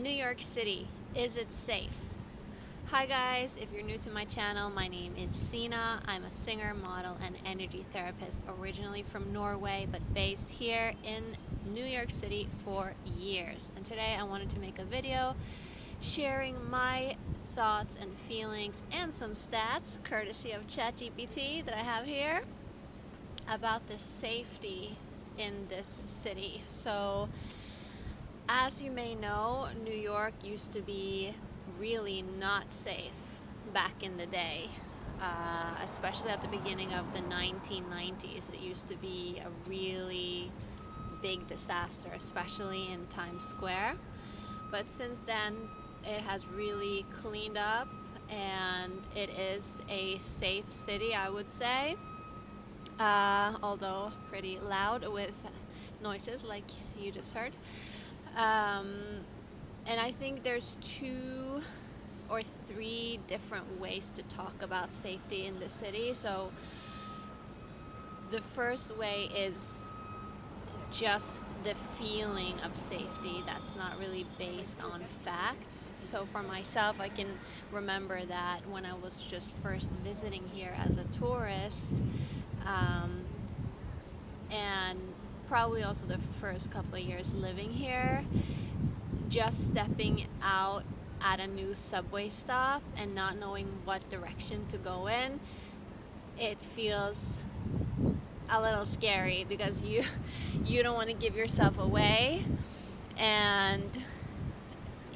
New York City, is it safe? Hi guys, if you're new to my channel, my name is Sina. I'm a singer, model, and energy therapist originally from Norway but based here in New York City for years. And today I wanted to make a video sharing my thoughts and feelings and some stats courtesy of ChatGPT that I have here about the safety in this city. So as you may know, New York used to be really not safe back in the day, especially at the beginning of the 1990s. It used to be a really big disaster, especially in Times Square. But since then, it has really cleaned up and it is a safe city, I would say. Although pretty loud with noises like you just heard. And I think there's two or three different ways to talk about safety in the city. So the first way is just the feeling of safety that's not really based on facts. So for myself, I can remember that when I was just first visiting here as a tourist, and probably also the first couple of years living here, just stepping out at a new subway stop and not knowing what direction to go in, it feels a little scary because you don't want to give yourself away, and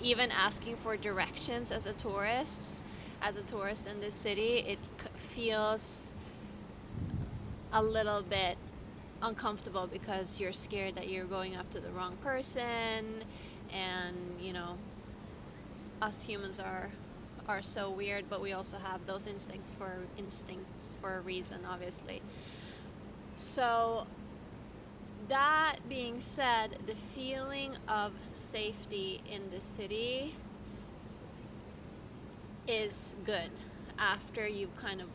even asking for directions as a tourist in this city, it feels a little bit uncomfortable because you're scared that you're going up to the wrong person. And us humans are so weird, but we also have those instincts for a reason, obviously. So that being said, the feeling of safety in the city is good after you've kind of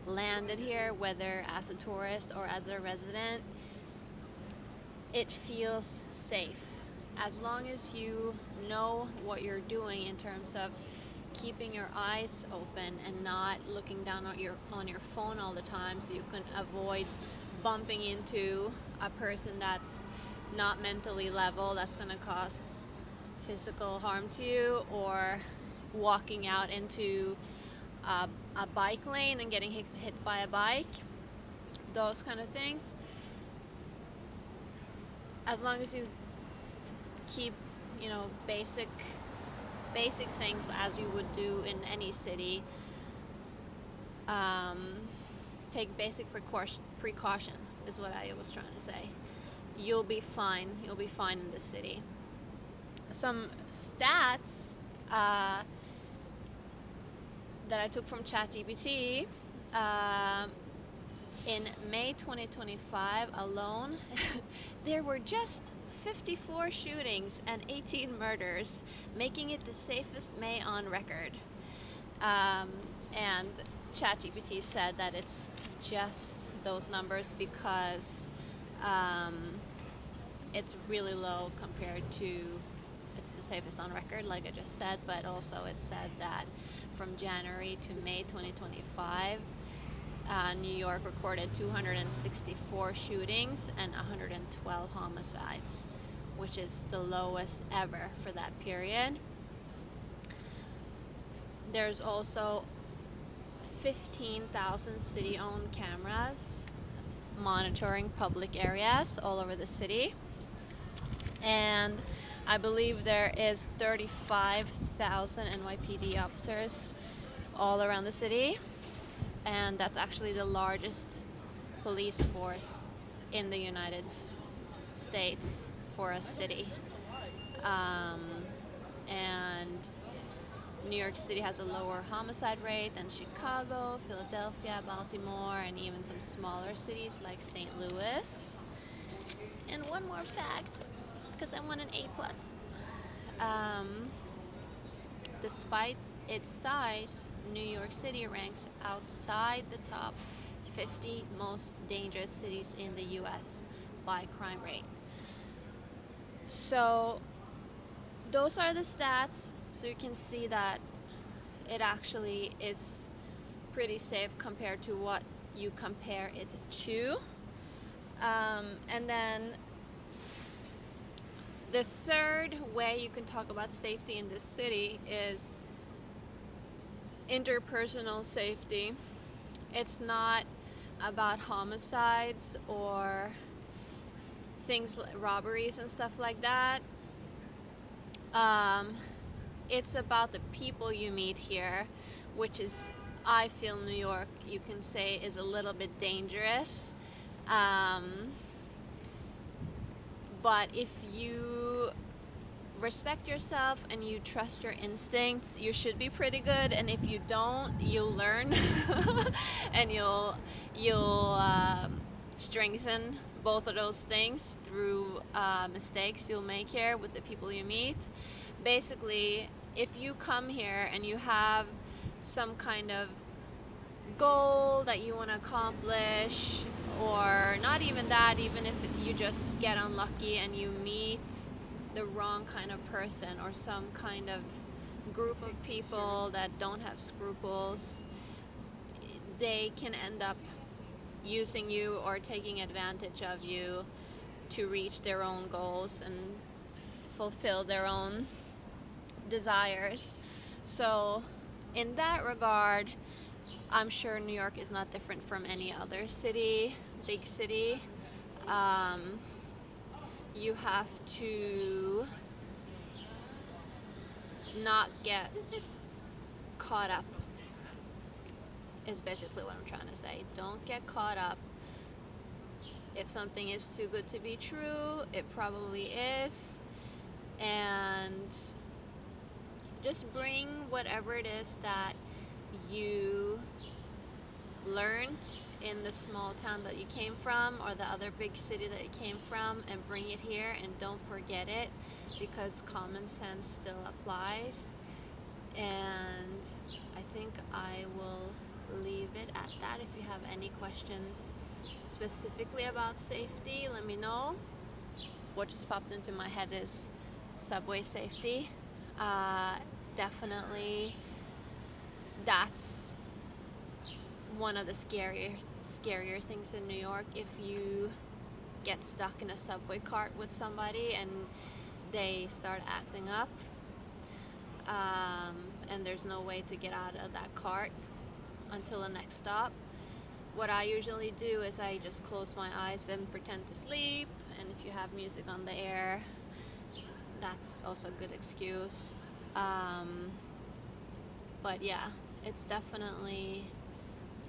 landed here, whether as a tourist or as a resident. It feels safe as long as you know what you're doing in terms of keeping your eyes open and not looking down on your phone all the time, so you can avoid bumping into a person that's not mentally level, that's going to cause physical harm to you, or walking out into a bike lane and getting hit by a bike, those kind of things. As long as you keep basic things as you would do in any city, take basic precautions is what I was trying to say, you'll be fine in the city. Some stats that I took from ChatGPT. In May 2025 alone, there were just 54 shootings and 18 murders, making it the safest May on record. And ChatGPT said that it's just those numbers because it's really low compared to it's the safest on record, like I just said, but also it said that from January to May 2025, New York recorded 264 shootings and 112 homicides, which is the lowest ever for that period. There's also 15,000 city-owned cameras monitoring public areas all over the city. And I believe there is 35,000 NYPD officers all around the city. And that's actually the largest police force in the United States for a city. And New York City has a lower homicide rate than Chicago, Philadelphia, Baltimore, and even some smaller cities like St. Louis. And one more fact, because I want an A+. Despite its size, New York City ranks outside the top 50 most dangerous cities in the US by crime rate. So those are the stats, so you can see that it actually is pretty safe compared to what you compare it to. And then the third way you can talk about safety in this city is interpersonal safety. It's not about homicides or things like robberies and stuff like that. It's about the people you meet here, which is, I feel, New York, you can say, is a little bit dangerous. But if you respect yourself and you trust your instincts, you should be pretty good. And if you don't, you'll learn and you'll strengthen both of those things through mistakes you'll make here with the people you meet. Basically, if you come here and you have some kind of goal that you want to accomplish, or not even that, even if you just get unlucky and you meet the wrong kind of person or some kind of group of people that don't have scruples, they can end up using you or taking advantage of you to reach their own goals and fulfill their own desires. So in that regard, I'm sure New York is not different from any other city, big city. You have to not get caught up, is basically what I'm trying to say. Don't get caught up. If something is too good to be true, it probably is. And just bring whatever it is that you learned in the small town that you came from or the other big city that you came from, and bring it here, and don't forget it, because common sense still applies. And I think I will leave it at that. If you have any questions specifically about safety, let me know. What just popped into my head is subway safety. Definitely that's one of the scarier things in New York. If you get stuck in a subway cart with somebody and they start acting up, and there's no way to get out of that cart until the next stop, what I usually do is I just close my eyes and pretend to sleep. And if you have music on the air, that's also a good excuse. But yeah, it's definitely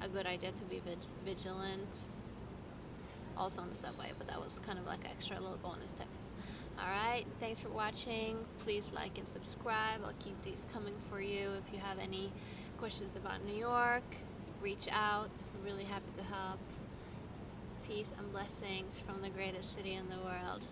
a good idea to be vigilant also on the subway, but that was kind of like an extra little bonus tip. Alright, thanks for watching. Please like and subscribe. I'll keep these coming for you. If you have any questions about New York, reach out. We're really happy to help. Peace and blessings from the greatest city in the world.